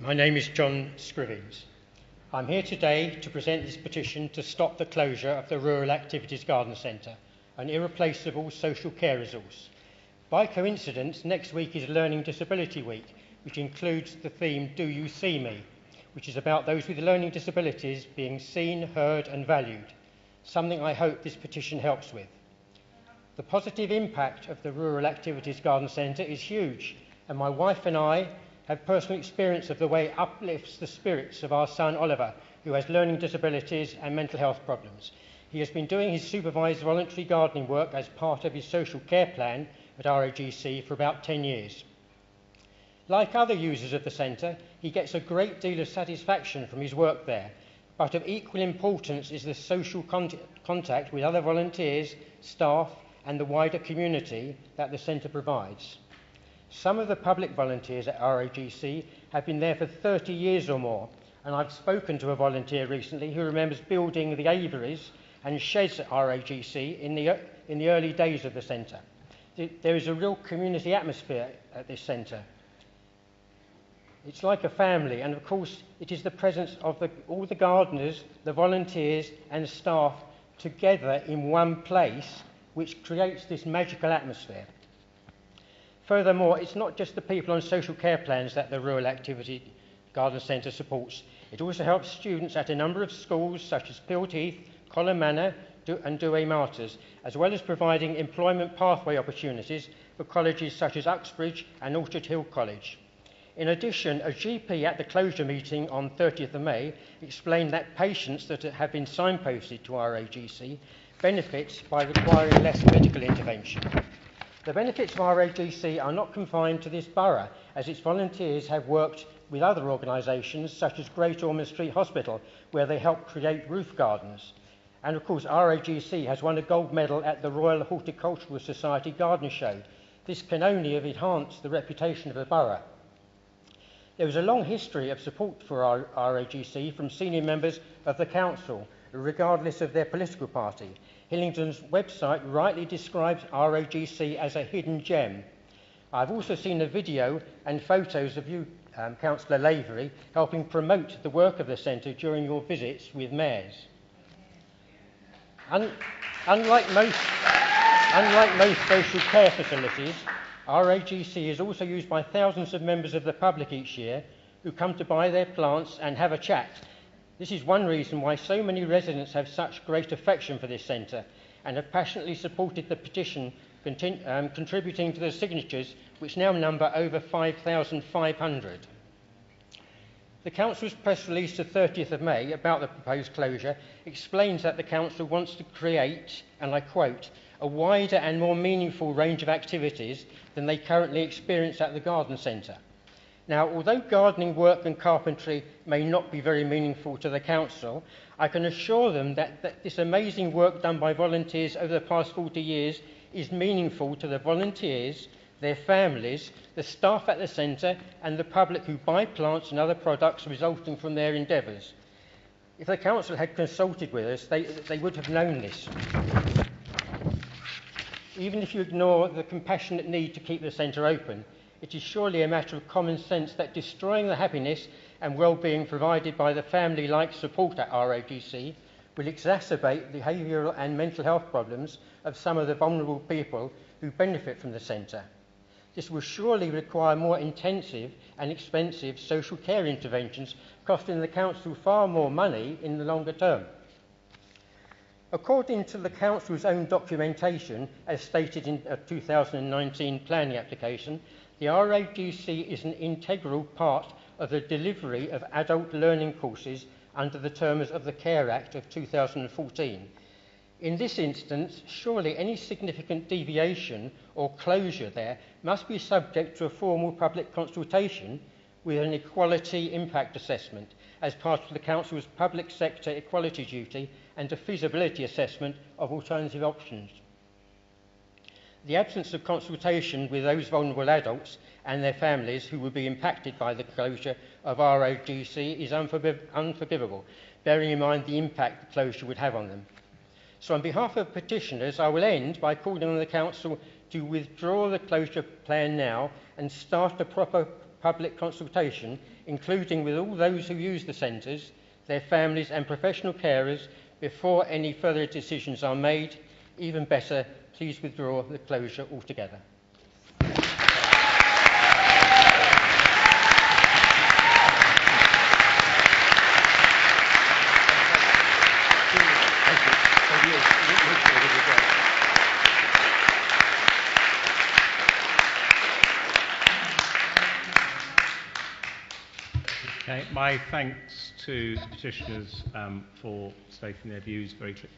My name is John Scrivens. I'm here today to present this petition to stop the closure of the Rural Activities Garden Centre, an irreplaceable social care resource. By coincidence, next week is Learning Disability Week, which includes the theme Do You See Me?, which is about those with learning disabilities being seen, heard and valued, something I hope this petition helps with. The positive impact of the Rural Activities Garden Centre is huge, and my wife and I have personal experience of the way it uplifts the spirits of our son Oliver, who has learning disabilities and mental health problems. He has been doing his supervised voluntary gardening work as part of his social care plan at RAGC for about 10 years. Like other users of the centre, he gets a great deal of satisfaction from his work there, but of equal importance is the social contact with other volunteers, staff and the wider community that the centre provides. Some of the public volunteers at RAGC have been there for 30 years or more, and I've spoken to a volunteer recently who remembers building the aviaries and sheds at RAGC in the early days of the centre. There is a real community atmosphere at this centre. It's like a family, and of course it is the presence of all the gardeners, the volunteers and staff together in one place which creates this magical atmosphere. Furthermore, it's not just the people on social care plans that the Rural Activity Garden Centre supports. It also helps students at a number of schools such as Pilt Heath, Cllr Manor and Douay Martyrs, as well as providing employment pathway opportunities for colleges such as Uxbridge and Orchard Hill College. In addition, a GP at the closure meeting on 30th of May explained that patients that have been signposted to RAGC benefit by requiring less medical intervention. The benefits of RAGC are not confined to this borough, as its volunteers have worked with other organisations such as Great Ormond Street Hospital, where they help create roof gardens. And of course, RAGC has won a gold medal at the Royal Horticultural Society Garden Show. This can only have enhanced the reputation of the borough. There is a long history of support for RAGC from senior members of the council, regardless of their political party. Hillingdon's website rightly describes RAGC as a hidden gem. I've also seen a video and photos of you, Councillor Lavery, helping promote the work of the centre during your visits with mayors. Unlike most social care facilities, RAGC is also used by thousands of members of the public each year who come to buy their plants and have a chat. This is one reason why so many residents have such great affection for this centre and have passionately supported the petition, contributing to the signatures, which now number over 5,500. The Council's press release of 30th of May about the proposed closure explains that the Council wants to create, and I quote, a wider and more meaningful range of activities than they currently experience at the garden centre. Now, although gardening work and carpentry may not be very meaningful to the council, I can assure them that this amazing work done by volunteers over the past 40 years is meaningful to the volunteers, their families, the staff at the centre and the public who buy plants and other products resulting from their endeavours. If the council had consulted with us, they would have known this. Even if you ignore the compassionate need to keep the centre open, it is surely a matter of common sense that destroying the happiness and well-being provided by the family-like support at RAGC will exacerbate behavioural and mental health problems of some of the vulnerable people who benefit from the centre. This will surely require more intensive and expensive social care interventions, costing the council far more money in the longer term. According to the council's own documentation, as stated in a 2019 planning application, the RAGC is an integral part of the delivery of adult learning courses under the terms of the Care Act of 2014. In this instance, surely any significant deviation or closure there must be subject to a formal public consultation with an equality impact assessment as part of the Council's public sector equality duty and a feasibility assessment of alternative options. The absence of consultation with those vulnerable adults and their families who would be impacted by the closure of RAGC is unforgivable, bearing in mind the impact the closure would have on them. So on behalf of petitioners, I will end by calling on the Council to withdraw the closure plan now and start a proper public consultation, including with all those who use the centres, their families and professional carers, before any further decisions are made. Even better, please withdraw the closure altogether. Okay, my thanks to the petitioners for stating their views very clearly.